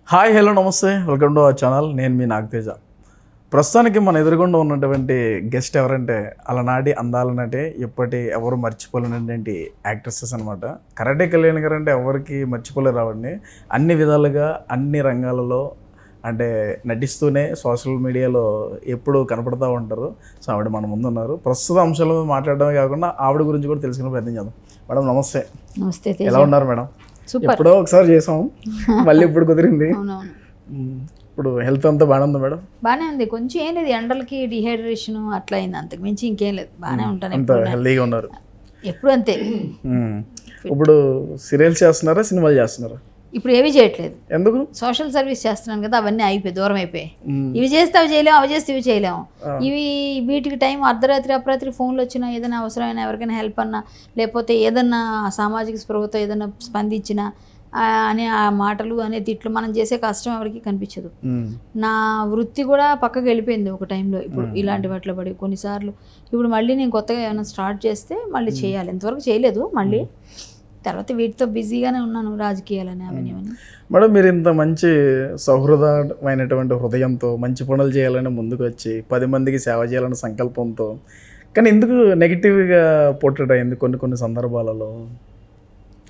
Hi hello నమస్తే welcome to our channel. నేను మీ నాగతేజ. ప్రస్తుతానికి మన ఎదురుగుండా ఉన్నటువంటి గెస్ట్ ఎవరంటే అలనాటి అందాల నటి ఇప్పటి ఎవరు మర్చిపోలేనటువంటి యాక్ట్రెసెస్ అనమాట. కరాటే కళ్యాణ్ గారు అంటే ఎవరికి మర్చిపోలేరు రావండి. అన్ని విధాలుగా అన్ని రంగాలలో అంటే నటిస్తూనే సోషల్ మీడియాలో ఎప్పుడు కనపడుతూ ఉంటారు. సో ఆవిడ మన ముందు ఉన్నారు. ప్రస్తుత అంశాల మీద మాట్లాడడమే కాకుండా ఆవిడ గురించి కూడా తెలుసుకునే ప్రయత్నం చేద్దాం. మేడం నమస్తే. నమస్తే. ఎలా ఉన్నారు మేడం? ఎప్పుడో ఒకసారి చేసాం, మళ్ళీ ఇప్పుడు కుదిరింది. ఇప్పుడు హెల్త్ అంతా బాగానే ఉందా మేడం? బాగానే ఉంది. కొంచెం ఏం లేదు, ఎండలకి డిహైడ్రేషన్ అట్లా అయింది, అంతకు మించి ఇంకేం లేదు. బాగానే ఉంటాను, అంత హెల్తీగా ఉన్నారు ఎప్పుడు అంతే. ఇప్పుడు సీరియల్స్ చేస్తున్నారా, సినిమాలు చేస్తున్నారా? ఇప్పుడు ఏవి చేయట్లేదు. ఎందుకు? సోషల్ సర్వీస్ చేస్తున్నాను కదా, అవన్నీ అయిపోయి దూరం అయిపోయి. ఇవి చేస్తే అవి చేయలేము, అవి చేస్తే ఇవి చేయలేము. వీటికి టైం అర్ధరాత్రి అపరాత్రి ఫోన్లు వచ్చినా, ఏదైనా అవసరమైనా ఎవరికైనా హెల్ప్ అన్నా, లేకపోతే ఏదన్నా సామాజిక స్పృహతో ఏదైనా స్పందించినా అనే ఆ మాటలు అనే తిట్లు మనం చేసే కష్టం ఎవరికి కనిపించదు. నా వృత్తి కూడా పక్కకి వెళ్ళిపోయింది ఒక టైంలో. ఇప్పుడు ఇలాంటి వాటిలో పడి కొన్నిసార్లు ఇప్పుడు మళ్ళీ నేను కొత్తగా ఏమైనా స్టార్ట్ చేస్తే మళ్ళీ చేయాలి. ఇంతవరకు చేయలేదు, మళ్ళీ తర్వాత వీటితో బిజీగానే ఉన్నాను, రాజకీయాలని అవన్నీ. మేడం మీరు ఇంత మంచి సౌహృదమైనటువంటి హృదయంతో మంచి పనులు చేయాలని ముందుకు వచ్చి 10 మందికి సేవ చేయాలనే సంకల్పంతో, కానీ ఎందుకు నెగిటివ్గా పోర్ట్రేట్ అయింది కొన్ని సందర్భాలలో?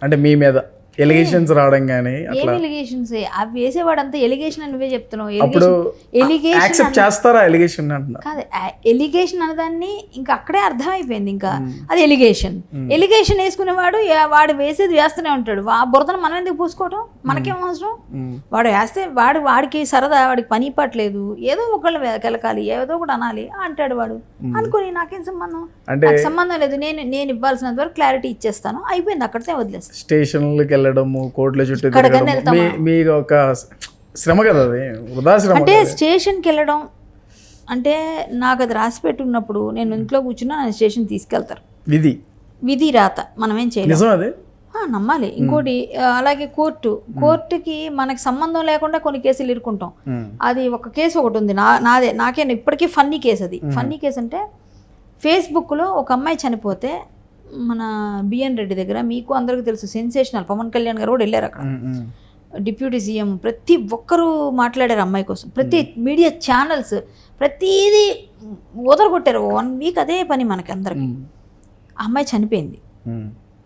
అంటే మీ మీద ఎలిగేషన్స్ రావడం కానీ ఏం ఎలిగేషన్స్? అవి వేసేవాడంతా ఎలిగేషన్ అని నువ్వే చెప్తున్నావు. యాక్సెప్ట్ చేస్తారా ఎలిగేషన్ అంటున్నా? కాదు, ఎలిగేషన్ అనేదాన్ని ఇంకా అక్కడే అర్థమైపోయింది. ఇంకా అది ఎలిగేషన్ వేసుకునేవాడు వాడు వేసేది వేస్తూనే ఉంటాడు. ఆ బురదను మనం ఎందుకు పూసుకోవటం? మనకేం అవసరం? వాడు వేస్తే వాడికి సరదా, వాడికి పని పట్టలేదు, ఏదో ఒకళ్ళు కెలకాలి, ఏదో ఒకటి అనాలి అంటాడు వాడు. అనుకుని నాకేం సంబంధం? నాకు సంబంధం లేదు. నేను ఇవ్వాల్సినంత వరకు క్లారిటీ ఇచ్చేస్తాను, అయిపోయింది, అక్కడితే వదిలేస్తాను. స్టేషన్లకి వెళ్ళడము, కోర్టుల చుట్టూ మీకు ఒక శ్రమ కదా, అది వృధా శ్రమ. అంటే స్టేషన్కి వెళ్ళడం అంటే నాకు అది రాసి పెట్టున్నప్పుడు నేను ఇంట్లో కూర్చున్నా, నన్ను స్టేషన్ తీసుకెళ్తారు. విధి రాత, మనం ఏం చేయలేం, నమ్మాలి. ఇంకోటి అలాగే కోర్టుకి మనకి సంబంధం లేకుండా కొన్ని కేసులు ఇరుక్కుంటాం. అది ఒక కేసు ఒకటి ఉంది నాకే ఇప్పటికీ ఫన్నీ కేసు. అది ఫన్నీ కేసు అంటే ఫేస్బుక్లో ఒక అమ్మాయి చనిపోతే మన బిఎన్ రెడ్డి దగ్గర, మీకు అందరికీ తెలుసు, సెన్సేషనల్, పవన్ కళ్యాణ్ గారు కూడా వెళ్ళారు అక్కడ, డిప్యూటీ సీఎం, ప్రతి ఒక్కరూ మాట్లాడారు అమ్మాయి కోసం, ప్రతి మీడియా ఛానల్స్ ప్రతిదీ వదలగొట్టారు. 1 వీక్ అదే పని మనకి అందరికి. ఆ అమ్మాయి చనిపోయింది.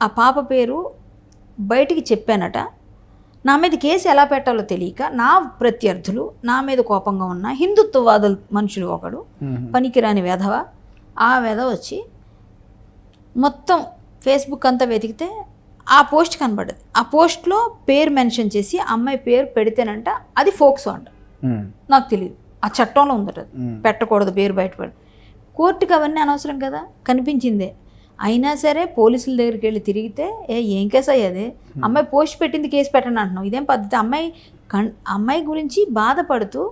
ఆ పాప పేరు బయటికి చెప్పానట. నా మీద కేసు ఎలా పెట్టాలో తెలియక నా ప్రత్యర్థులు, నా మీద కోపంగా ఉన్న హిందుత్వవాదుల మనుషులు, ఒకడు పనికిరాని వెధవ, ఆ వెధవ వచ్చి మొత్తం ఫేస్బుక్ అంతా వెతికితే ఆ పోస్ట్ కనబడ్డది. ఆ పోస్ట్లో పేరు మెన్షన్ చేసి అమ్మాయి పేరు పెడితేనంట అది ఫోక్సో అంట. నాకు తెలియదు, ఆ చట్టంలో ఉందట, పెట్టకూడదు పేరు బయటపడి. కోర్టుకి అవన్నీ అనవసరం కదా, కనిపించిందే. అయినా సరే పోలీసుల దగ్గరికి వెళ్ళి తిరిగితే ఏం కేసు అయ్యేది? అమ్మాయి పోస్ట్ పెట్టింది, కేసు పెట్టండి అంటున్నావు, ఇదేం పద్ధతి? అమ్మాయి గురించి బాధపడుతూ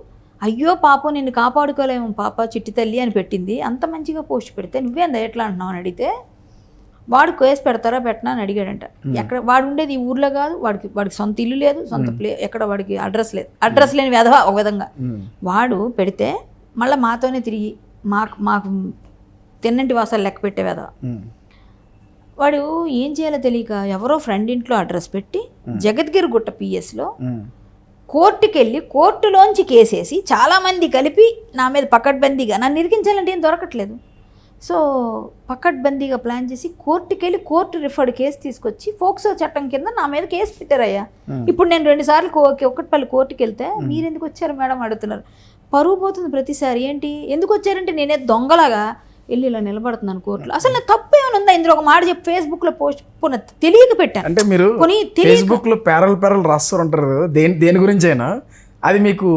అయ్యో పాపం నిన్ను కాపాడుకోలేము పాప చిట్టి తల్లి అని పెట్టింది. అంత మంచిగా పోస్ట్ పెడితే నువ్వేందా ఎట్లా అంటున్నావు అని అడిగితే, వాడు కేసు పెడతారా పెట్టనా అని అడిగాడంట. ఎక్కడ వాడు ఉండేది ఈ ఊర్లో కాదు, వాడికి సొంత ఇల్లు లేదు, సొంత ఎక్కడ వాడికి అడ్రస్ లేదు, అడ్రస్ లేని వెధవా ఒక విధంగా. వాడు పెడితే మళ్ళీ మాతోనే తిరిగి మాకు తిన్నంటి వాసాలు లెక్క పెట్టే వెధవా. వాడు ఏం చేయాలో తెలియక ఎవరో ఫ్రెండ్ ఇంట్లో అడ్రస్ పెట్టి జగద్గిరి గుట్ట పిఎస్లో కోర్టుకి వెళ్ళి కోర్టులోంచి కేసేసి చాలామంది కలిపి నా మీద పకడ్బందీగా నన్ను ఇరికించాలంటే ఏం దొరకట్లేదు. సో పకడ్బందీగా ప్లాన్ చేసి కోర్టుకి వెళ్ళి కోర్టు రిఫర్డ్ కేసు తీసుకొచ్చి ఫోక్సో చట్టం కింద నా మీద కేసు పెట్టారయ్యా. ఇప్పుడు నేను 2 సార్లు ఒక్కటిపల్లి కోర్టుకి వెళ్తే మీరు ఎందుకు వచ్చారు మేడం అడుగుతున్నారు. పరువు పోతుంది ప్రతిసారి. ఏంటి ఎందుకు వచ్చారంటే నేనే దొంగలాగా వెళ్ళి ఇలా నిలబడుతున్నాను కోర్టులో. అసలు నా తప్పు ఏమైనా ఉందా? ఇందులో ఒక మాట చెప్పి ఫేస్బుక్లో పోస్ట్ తెలియక పెట్టాను. అంటే మీరు ఫేస్బుక్లో పేరల్ రాస్తూ ఉంటారు, దేని గురించి అయినా అది మీకు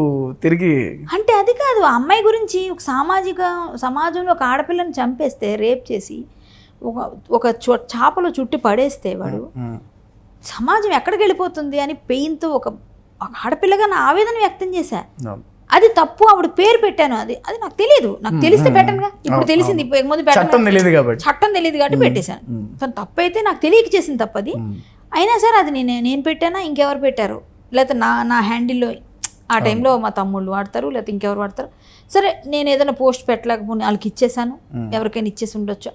తిరిగి అంటే అది కాదు. ఆ అమ్మాయి గురించి ఒక సమాజంలో ఒక ఆడపిల్లని చంపేస్తే, రేప్ చేసి ఒక చాపలో చుట్టి పడేస్తే వాడు సమాజం ఎక్కడికి వెళ్ళిపోతుంది అని పెయిన్తో ఒక ఆడపిల్లగా నా ఆవేదన వ్యక్తం చేశా. అది తప్పు, ఆవిడ పేరు పెట్టాను, అది నాకు తెలియదు. నాకు తెలిస్తే పెట్టనుగా, ఇప్పుడు తెలిసింది, ముందు చట్టం తెలియదు కాబట్టి పెట్టేశాను. తను తప్పు అయితే నాకు తెలియక చేసింది తప్పది. అయినా సరే అది నేను పెట్టానా ఇంకెవరు పెట్టారు, లేకపోతే నా హ్యాండిల్లో ఆ టైంలో మా తమ్ముళ్ళు వాడతారు, లేకపోతే ఇంకెవరు వాడతారు. సరే నేను ఏదైనా పోస్ట్ పెట్టలేకపోతే వాళ్ళకి ఇచ్చేసాను, ఎవరికైనా ఇచ్చేసి ఉండొచ్చు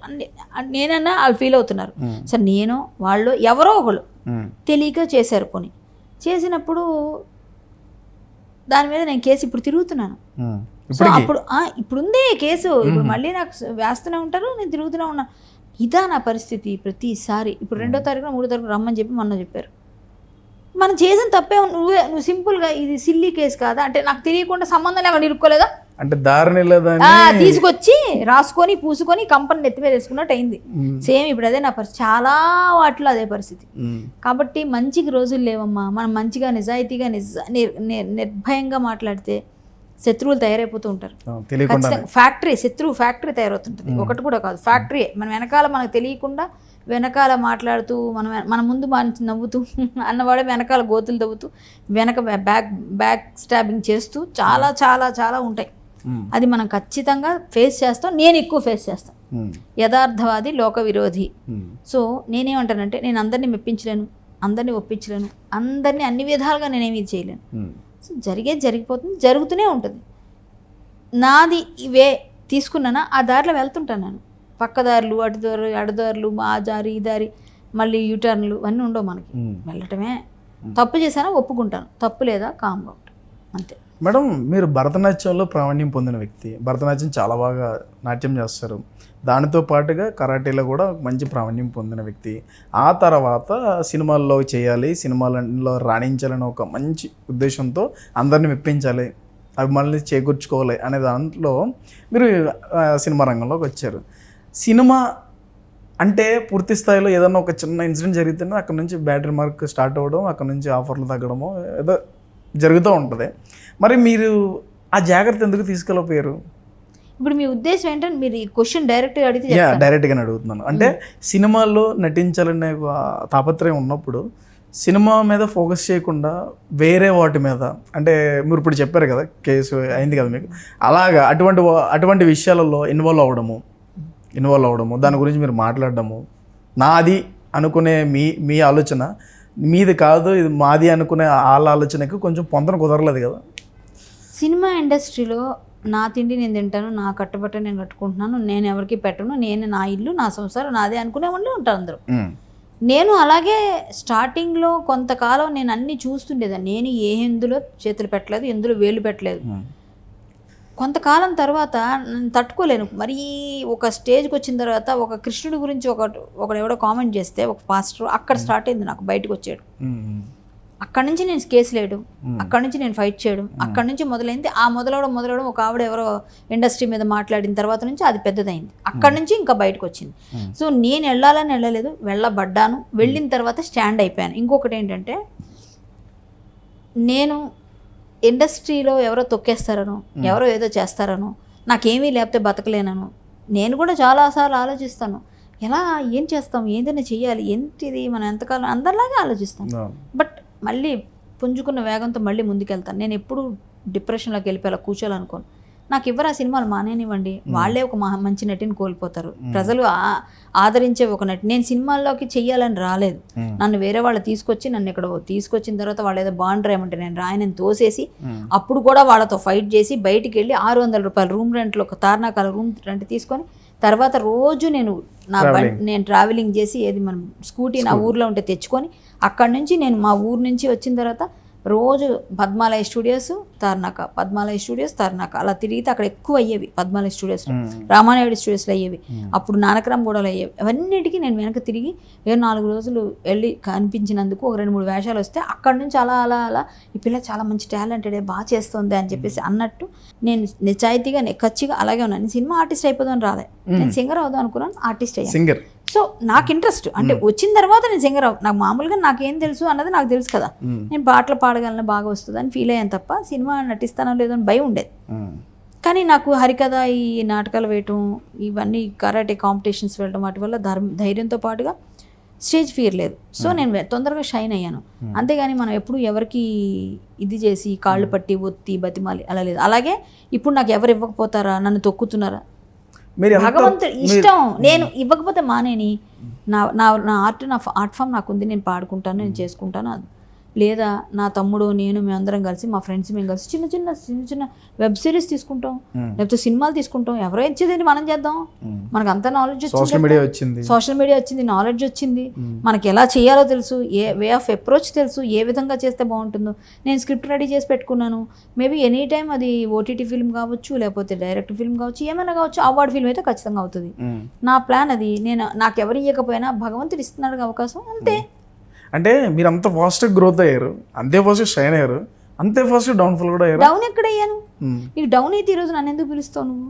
నేనన్నా వాళ్ళు ఫీల్ అవుతున్నారు. సరే నేను వాళ్ళు ఎవరో ఒకళ్ళు తెలియక చేశారు. పోనీ చేసినప్పుడు దాని మీద నేను కేసు ఇప్పుడు తిరుగుతున్నాను. సో అప్పుడు ఇప్పుడు ఉంది కేసు, ఇప్పుడు మళ్ళీ నాకు వేస్తూనే ఉంటారు, నేను తిరుగుతూనే ఉన్నాను. ఇదా నా పరిస్థితి ప్రతిసారి. ఇప్పుడు 2వ తారీఖున 3వ తారీఖున రమ్మని చెప్పి మొన్న చెప్పారు. మనం చేసిన తప్పే, నువ్వు సింపుల్గా ఇది సిల్లీ కేసు కాదా అంటే నాకు తెలియకుండా సంబంధం లేకుండా ఇరుక్కోలేదా అంటే దారిని తీసుకొచ్చి రాసుకొని పూసుకొని కంపెనీ నెత్తి మీద వేసుకున్నట్టు అయింది. సేమ్ ఇప్పుడు అదే నా పరిస్థితి, చాలా వాటిలో అదే పరిస్థితి. కాబట్టి మంచికి రోజులు లేవమ్మా. మనం మంచిగా నిజాయితీగా నిర్భయంగా మాట్లాడితే శత్రువులు తయారైపోతూ ఉంటారు. శత్రువు ఫ్యాక్టరీ తయారవుతుంటుంది. ఒకటి కూడా కాదు, ఫ్యాక్టరీ. మన వెనకాల మనకు తెలియకుండా వెనకాల మాట్లాడుతూ మన ముందు మంచి నవ్వుతూ అన్నవాడే వెనకాల గోతులు తవ్వుతూ వెనక బ్యాక్ స్టాబింగ్ చేస్తూ చాలా చాలా చాలా ఉంటాయి. అది మనం ఖచ్చితంగా ఫేస్ చేస్తాం. నేను ఎక్కువ ఫేస్ చేస్తాను. యథార్థవాది, లోక విరోధి. సో నేనేమంటానంటే నేను అందరినీ మెప్పించలేను, అందరినీ ఒప్పించలేను, అందరినీ అన్ని విధాలుగా నేనేమి చేయలేను. సో జరిగేది జరిగిపోతుంది, జరుగుతూనే ఉంటుంది. నాది ఇవే తీసుకున్నానా ఆ దారిలో వెళ్తుంటాను నేను. పక్కదారులు, అడ్డదారులు, ఆ దారి ఈ దారి, మళ్ళీ యూటర్న్లు అన్నీ ఉండవు మనకి. వెళ్ళటమే. తప్పు చేశానా ఒప్పుకుంటాను, తప్పు లేదా కామ్గా ఉంటాను, అంతే. మేడం, మీరు భరతనాట్యంలో ప్రావీణ్యం పొందిన వ్యక్తి. భరతనాట్యం చాలా బాగా నాట్యం చేస్తారు. దానితో పాటుగా కరాటీలో కూడా మంచి ప్రావీణ్యం పొందిన వ్యక్తి. ఆ తర్వాత సినిమాల్లో చేయాలి, సినిమాలలో రాణించాలని ఒక మంచి ఉద్దేశంతో అందరిని మెప్పించాలి, అభిమానులు చేకూర్చుకోవాలి అనే దాంట్లో మీరు సినిమా రంగంలోకి వచ్చారు. సినిమా అంటే పూర్తి స్థాయిలో ఏదన్నా ఒక చిన్న ఇన్సిడెంట్ జరిగితేనే అక్కడ నుంచి బ్యాటరీ మార్క్ స్టార్ట్ అవ్వడం, అక్కడ నుంచి ఆఫర్లు తగ్గడము ఏదో జరుగుతూ ఉంటుంది. మరి మీరు ఆ జాగ్రత్త ఎందుకు తీసుకెళ్ళిపోయారు? ఇప్పుడు మీ ఉద్దేశం ఏంటంటే మీరు ఈ క్వశ్చన్ డైరెక్ట్గా అడిగితే డైరెక్ట్గానే అడుగుతున్నాను. అంటే సినిమాల్లో నటించాలనే తాపత్రయం ఉన్నప్పుడు సినిమా మీద ఫోకస్ చేయకుండా వేరే వాటి మీద, అంటే మీరు ఇప్పుడు చెప్పారు కదా కేసు అయింది కదా మీకు, అలాగా అటువంటి విషయాలలో ఇన్వాల్వ్ అవ్వడము, దాని గురించి మీరు మాట్లాడడము, నాది అనుకునే మీ ఆలోచన మీది కాదు, ఇది మాది అనుకునే వాళ్ళ ఆలోచనకు కొంచెం పొందన కుదరలేదు కదా. సినిమా ఇండస్ట్రీలో నా తిండి నేను తింటాను, నా కట్టుబట్ట నేను కట్టుకుంటున్నాను, నేను ఎవరికి పెట్టను, నేను నా ఇల్లు నా సంసారం నాదే అనుకునే వాళ్ళు ఉంటారు అందరూ. నేను అలాగే స్టార్టింగ్లో కొంతకాలం నేను అన్నీ చూస్తుండేదాన్ని. నేను ఎందులో చేతులు పెట్టలేదు, ఎందులో వేలు పెట్టలేదు. కొంతకాలం తర్వాత నేను తట్టుకోలేను. మరీ ఒక స్టేజ్కి వచ్చిన తర్వాత ఒక కృష్ణుడి గురించి ఒకడు ఎవడో కామెంట్ చేస్తే ఒక పాస్టర్, అక్కడ స్టార్ట్ అయింది నాకు బయటకు వచ్చాడు. అక్కడి నుంచి నేను కేసు వేయడం, అక్కడి నుంచి నేను ఫైట్ చేయడం, అక్కడి నుంచి మొదలైంది. ఆ మొదలవడం ఒక ఆవిడ ఎవరో ఇండస్ట్రీ మీద మాట్లాడిన తర్వాత నుంచి అది పెద్దదైంది. అక్కడి నుంచి ఇంకా బయటకు వచ్చింది. సో నేను వెళ్ళలేదు, వెళ్ళబడ్డాను. వెళ్ళిన తర్వాత స్టాండ్ అయిపోయాను. ఇంకొకటి ఏంటంటే, నేను ఇండస్ట్రీలో ఎవరో తొక్కేస్తారనో, ఎవరో ఏదో చేస్తారనో, నాకేమీ లేకపోతే బతకలేనను నేను కూడా చాలాసార్లు ఆలోచిస్తాను. ఎలా ఏం చేస్తాం, ఏదైనా చెయ్యాలి, ఏంటిది మనం ఎంతకాలం అందరిలాగే ఆలోచిస్తాం. బట్ మళ్ళీ పుంజుకున్న వేగంతో మళ్ళీ ముందుకెళ్తాను. నేను ఎప్పుడు డిప్రెషన్లోకి వెళ్ళిపోయేలా కూర్చోాలనుకోను. నాకు ఇవ్వరు ఆ సినిమాలు మానేనివ్వండి, వాళ్ళే ఒక మంచి నటిని కోల్పోతారు. ప్రజలు ఆదరించే ఒక నటి. నేను సినిమాల్లోకి చెయ్యాలని రాలేదు. నన్ను వేరే వాళ్ళు నన్ను ఇక్కడ తీసుకొచ్చిన తర్వాత వాళ్ళు ఏదో బాండ్ రాయమంటే నేను రాయనని తోసేసి, అప్పుడు కూడా వాళ్ళతో ఫైట్ చేసి బయటికి వెళ్ళి 600 రూపాయలు రూమ్ రెంట్లో ఒక తార్నాకాల రూమ్ రెంట్ తీసుకొని, తర్వాత రోజు నేను ట్రావెలింగ్ చేసి మనం స్కూటీ నా ఊర్లో ఉంటే తెచ్చుకొని, అక్కడి నుంచి నేను మా ఊరు నుంచి వచ్చిన తర్వాత రోజు పద్మాలయ స్టూడియోస్ తార్నాక అలా తిరిగితే అక్కడ ఎక్కువ అయ్యేవి. పద్మాలయ స్టూడియోస్, రామానాయుడు స్టూడియోస్లో అయ్యేవి, అప్పుడు నానకరామ్ గూడలో అయ్యేవి. అవన్నిటికీ నేను వెనక తిరిగి 4 రోజులు వెళ్ళి కనిపించినందుకు ఒక 2-3 వేషాలు వస్తే అక్కడ నుంచి అలా ఈ పిల్ల చాలా మంచి టాలెంటెడే, బాగా చేస్తుంది అని చెప్పేసి అన్నట్టు నేను నిజాయితీగా ఖచ్చితంగా అలాగే ఉన్నాను. సినిమా ఆర్టిస్ట్ అయిపోదాం రాలే, నేను సింగర్ అవుదాం అనుకున్నాను, ఆర్టిస్ట్ అయ్యాను. సో నాకు ఇంట్రెస్ట్ అంటే వచ్చిన తర్వాత నేను సింగర్ నాకు మామూలుగా నాకేం తెలుసు అన్నది నాకు తెలుసు కదా, నేను పాటలు పాడగలను, బాగా వస్తుంది అని ఫీల్ అయ్యాను తప్ప సినిమా నటిస్తానో లేదో అని భయం ఉండేది. కానీ నాకు హరికథ, ఈ నాటకాలు వేయటం, ఇవన్నీ కరాటే కాంపిటీషన్స్ వెళ్ళడం, వాటి వల్ల ధైర్యంతో పాటుగా స్టేజ్ ఫియర్ లేదు. సో నేను తొందరగా షైన్ అయ్యాను. అంతేగాని మనం ఎప్పుడు ఎవరికి ఇది చేసి కాళ్ళు పట్టి ఒత్తి బతిమాలి అలా లేదు. అలాగే ఇప్పుడు నాకు ఎవరు ఇవ్వకపోతారా, నన్ను తొక్కుతున్నారా, భగవంతుడు ఇష్టం. నేను ఇవ్వకపోతే మానేని, నా ఆర్ట్ ఫామ్ నాకు ఉంది, నేను పాడుకుంటాను, నేను చేసుకుంటాను. లేదా నా తమ్ముడు నేను మేమందరం కలిసి మా ఫ్రెండ్స్ మేము కలిసి చిన్న చిన్న వెబ్ సిరీస్ తీసుకుంటాం, లేకపోతే సినిమాలు తీసుకుంటాం. ఎవరో ఇచ్చేది మనం చేద్దాం. మనకు అంత నాలెడ్జ్ సోషల్ మీడియా వచ్చింది, నాలెడ్జ్ వచ్చింది, మనకి ఎలా చేయాలో తెలుసు, ఏ వే ఆఫ్ అప్రోచ్ తెలుసు, ఏ విధంగా చేస్తే బాగుంటుందో. నేను స్క్రిప్ట్ రెడీ చేసి పెట్టుకున్నాను. మేబీ ఎనీ టైం అది ఓటీటీ ఫిల్మ్ కావచ్చు, లేకపోతే డైరెక్ట్ ఫిల్మ్ కావచ్చు, ఏమైనా కావచ్చు, అవార్డ్ ఫిల్మ్ అయితే ఖచ్చితంగా అవుతుంది. నా ప్లాన్ అది. నాకు ఎవరు ఇవ్వకపోయినా భగవంతుడు ఇస్తున్నాడు అవకాశం, అంతే. అంటే మీరు అంత ఫాస్ట్ గ్రోత్ అయ్యారు, అంతే ఫాస్ట్ షైన్ అయ్యారు, అంతే ఫాస్ట్ డౌన్ఫాల్ కూడా అయ్యారు. డౌన్ ఎక్కడ అయ్యాను? నీకు డౌన్ అయితే ఈరోజు నన్ను ఎందుకు పిలుస్తావు నువ్వు?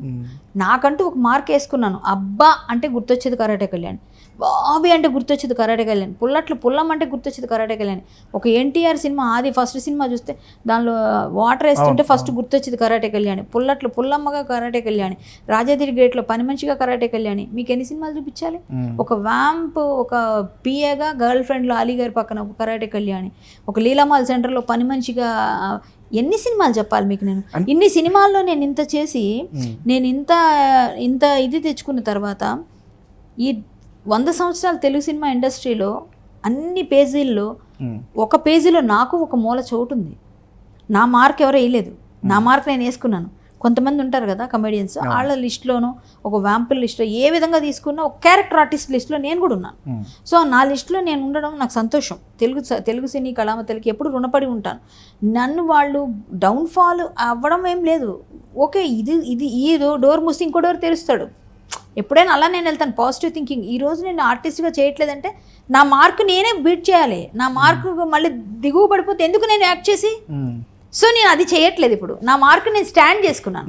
నాకంటూ ఒక మార్క్ వేసుకున్నాను. అబ్బా అంటే గుర్తొచ్చేది కరాటే కళ్యాణ్, బాబీ అంటే గుర్తొచ్చేది కరాటే కళ్యాణ్, పుల్లం అంటే గుర్తొచ్చేది కరాటే కళ్యాణ్. ఒక ఎన్టీఆర్ సినిమా, ఆది ఫస్ట్ సినిమా చూస్తే దానిలో వాటర్ వేస్తుంటే ఫస్ట్ గుర్తొచ్చేది కరాటే కళ్యాణ్, పుల్లమ్మగా కరాటే కళ్యాణ్, రాజాదిరి గేట్లో పని మనిషిగా కరాటే కళ్యాణ్. మీకు ఎన్ని సినిమాలు చూపించాలి? ఒక వ్యాంప్, ఒక పిఏగా గర్ల్ ఫ్రెండ్లో అలీ గారి పక్కన ఒక కరాటే కళ్యాణ్, ఒక లీలామాల్ సెంటర్లో పని మనిషిగా. ఎన్ని సినిమాలు చెప్పాలి మీకు? నేను ఇన్ని సినిమాల్లో నేను ఇంత చేసి నేను ఇంత ఇది తెచ్చుకున్న తర్వాత ఈ 100 సంవత్సరాల తెలుగు సినిమా ఇండస్ట్రీలో అన్ని పేజీల్లో ఒక పేజీలో నాకు ఒక మూల చోటు ఉంది. నా మార్క్ ఎవరో వేయలేదు, నా మార్క్ నేను వేసుకున్నాను. కొంతమంది ఉంటారు కదా కమెడియన్స్, వాళ్ళ లిస్టులోనూ ఒక వ్యాంపుల్ లిస్ట్లో ఏ విధంగా తీసుకున్నా ఒక క్యారెక్టర్ ఆర్టిస్ట్ లిస్ట్లో నేను కూడా ఉన్నాను. సో నా లిస్టులో నేను ఉండడం నాకు సంతోషం. తెలుగు సినీ కళామతలకి ఎప్పుడు రుణపడి ఉంటాను. నన్ను వాళ్ళు డౌన్ఫాల్ అవ్వడం ఏం లేదు. ఓకే, ఈ డోర్ మూసి ఇంకో డోర్ తెరుస్తాడు. ఎప్పుడైనా అలా నేను వెళ్తాను, పాజిటివ్ థింకింగ్. ఈరోజు నేను ఆర్టిస్ట్గా చేయట్లేదంటే నా మార్క్ నేనే బీట్ చేయాలి. నా మార్క్ మళ్ళీ దిగువ పడిపోతే ఎందుకు నేను యాక్ట్ చేసి? సో నేను అది చేయట్లేదు. ఇప్పుడు నా మార్క్ నేను స్టాండ్ చేసుకున్నాను.